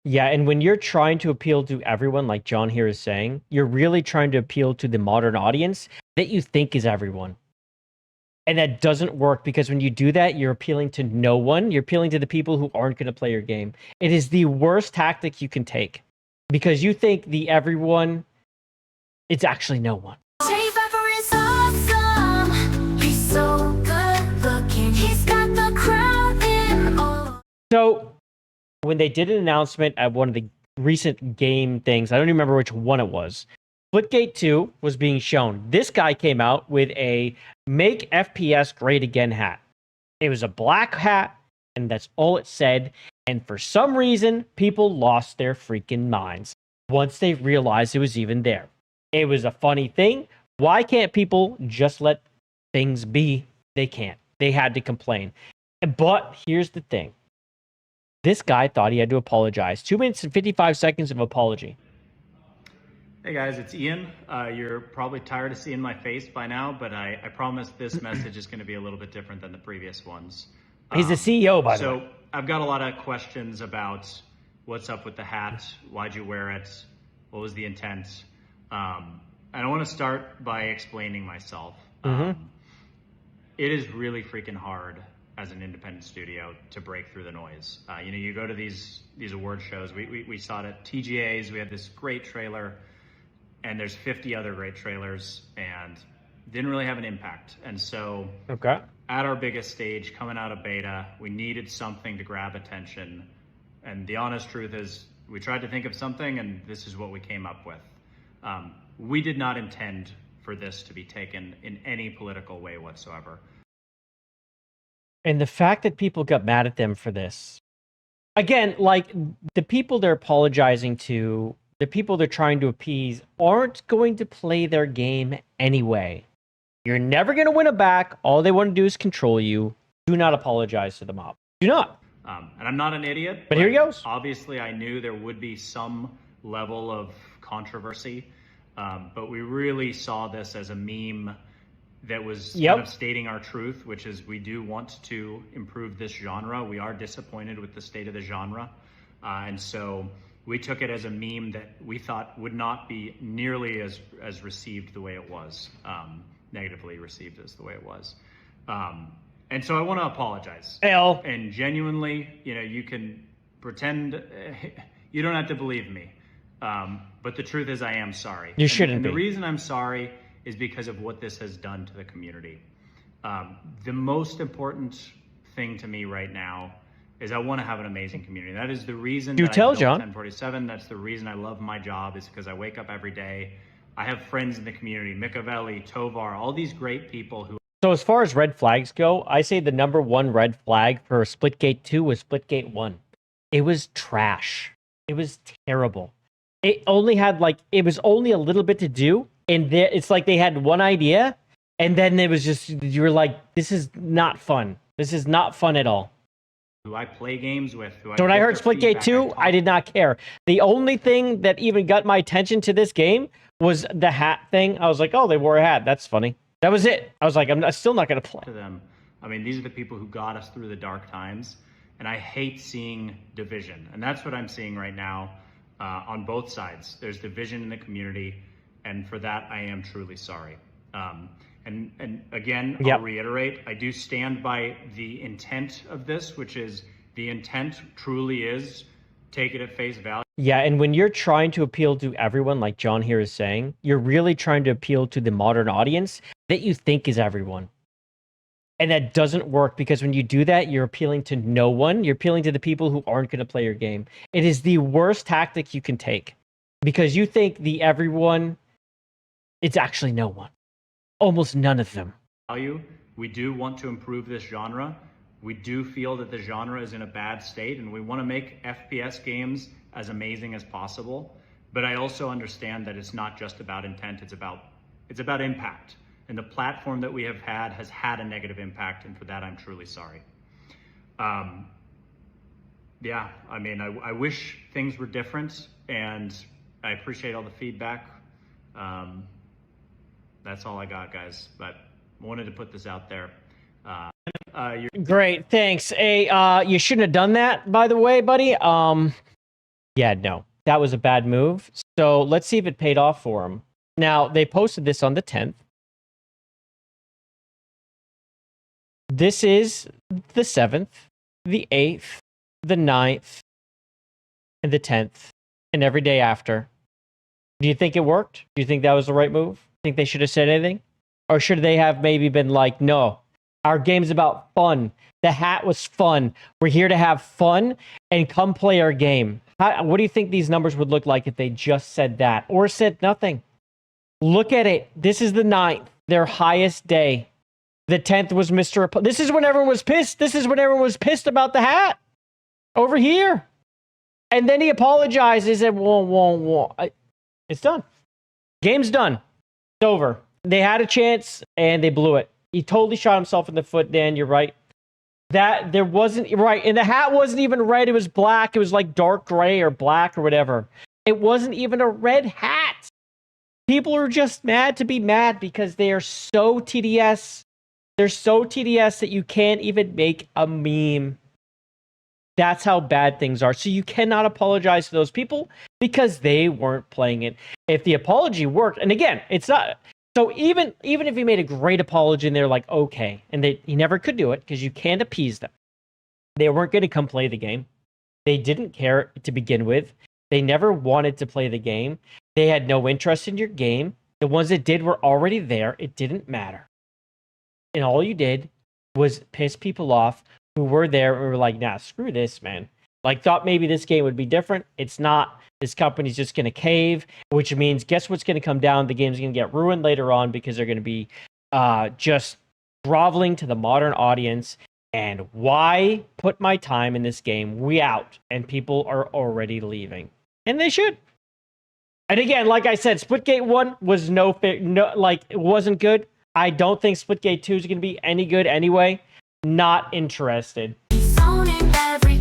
Yeah, and when you're trying to appeal to everyone, like John here is saying, you're really trying to appeal to the modern audience that you think is everyone. And that doesn't work because when you do that, you're appealing to no one. You're appealing to the people who aren't going to play your game. It is the worst tactic you can take because you think the everyone, it's actually no one. JayViper is awesome. He's so good looking. He's got the crowd in all. So when they did an announcement at one of the recent game things, I don't even remember which one it was. Splitgate 2 was being shown. This guy came out with a Make FPS Great Again hat. It was a black hat, and that's all it said. And for some reason, people lost their freaking minds once they realized it was even there. It was a funny thing. Why can't people just let things be? They can't. They had to complain. But here's the thing. This guy thought he had to apologize. 2 minutes and 55 seconds of apology. Hey guys, it's Ian. You're probably tired of seeing my face by now, but I promise this message is going to be a little bit different than the previous ones. He's the CEO, by the way. So I've got a lot of questions about what's up with the hat, why'd you wear it, what was the intent, and I want to start by explaining myself. It is really freaking hard as an independent studio to break through the noise. You go to these award shows. We saw it at TGA's. We had this great trailer. And there's 50 other great trailers and didn't really have an impact. And so at our biggest stage, coming out of beta, we needed something to grab attention. And the honest truth is we tried to think of something and this is what we came up with. We did not intend for this to be taken in any political way whatsoever. And the fact that people got mad at them for this, again, like the people they're apologizing to, the people they're trying to appease aren't going to play their game anyway. You're never going to win it back. All they want to do is control you. Do not apologize to the mob. Do not. And I'm not an idiot. But here he goes. Obviously, I knew there would be some level of controversy. But we really saw this as a meme that was kind of stating our truth, which is we do want to improve this genre. We are disappointed with the state of the genre. And so we took it as a meme that we thought would not be nearly as received the way it was, negatively received as the way it was. And so I want to apologize. And genuinely, you can pretend, you don't have to believe me. But the truth is I am sorry. You shouldn't be. And the reason I'm sorry is because of what this has done to the community. The most important thing to me right now is I want to have an amazing community. That is the reason I built John. 1047. That's the reason I love my job, is because I wake up every day. I have friends in the community, Mikavelli, Tovar, all these great people who... So as far as red flags go, I say the number one red flag for Splitgate 2 was Splitgate 1. It was trash. It was terrible. It only had it was only a little bit to do. And it's like they had one idea. And then it was just, you were like, this is not fun. This is not fun at all. Who I play games with. So when I heard Splitgate 2, I did not care. The only thing that even got my attention to this game was the hat thing. I was like, oh, they wore a hat. That's funny. That was it. I was like, I'm still not going to play. To them. I mean, these are the people who got us through the dark times. And I hate seeing division. And that's what I'm seeing right now on both sides. There's division in the community. And for that, I am truly sorry. And again, I'll reiterate, I do stand by the intent of this, which is the intent truly is take it at face value. Yeah, and when you're trying to appeal to everyone, like John here is saying, you're really trying to appeal to the modern audience that you think is everyone. And that doesn't work because when you do that, you're appealing to no one. You're appealing to the people who aren't going to play your game. It is the worst tactic you can take because you think the everyone, it's actually no one. Almost none of them. We do want to improve this genre. We do feel that the genre is in a bad state and we want to make FPS games as amazing as possible. But I also understand that it's not just about intent, it's about impact. And the platform that we have had has had a negative impact, and for that I'm truly sorry. Yeah, I mean, I wish things were different, and I appreciate all the feedback. That's all I got, guys, but I wanted to put this out there. Great, thanks. Hey, you shouldn't have done that, by the way, buddy. Yeah, no, that was a bad move. So let's see if it paid off for him. Now, they posted this on the 10th. This is the 7th, the 8th, the 9th, and the 10th, and every day after. Do you think it worked? Do you think that was the right move? Think they should have said anything? Or should they have maybe been like, no, our game's about fun. The hat was fun. We're here to have fun and come play our game. What do you think these numbers would look like if they just said that or said nothing? Look at it. This is the 9th, their highest day. The 10th was Mr. This is when everyone was pissed. This is when everyone was pissed about the hat over here. And then he apologizes and it's done. Game's done. It's over. They had a chance and they blew it. He totally shot himself in the foot, Dan. You're right. That there wasn't right. And the hat wasn't even red. It was black. It was like dark gray or black or whatever. It wasn't even a red hat. People are just mad to be mad because they are so TDS. They're so TDS that you can't even make a meme. That's how bad things are. So you cannot apologize to those people because they weren't playing it. If the apology worked, and again, it's not. So even if he made a great apology and they're like, okay, and he never could do it because you can't appease them. They weren't going to come play the game. They didn't care to begin with. They never wanted to play the game. They had no interest in your game. The ones that did were already there. It didn't matter. And all you did was piss people off who were there and were like, nah, screw this, man. Like, thought maybe this game would be different. It's not. This company's just going to cave, which means guess what's going to come down? The game's going to get ruined later on because they're going to be just groveling to the modern audience. And why put my time in this game? We out. And people are already leaving. And they should. And again, like I said, Splitgate 1 was it wasn't good. I don't think Splitgate 2 is going to be any good anyway. Not interested. He's owning every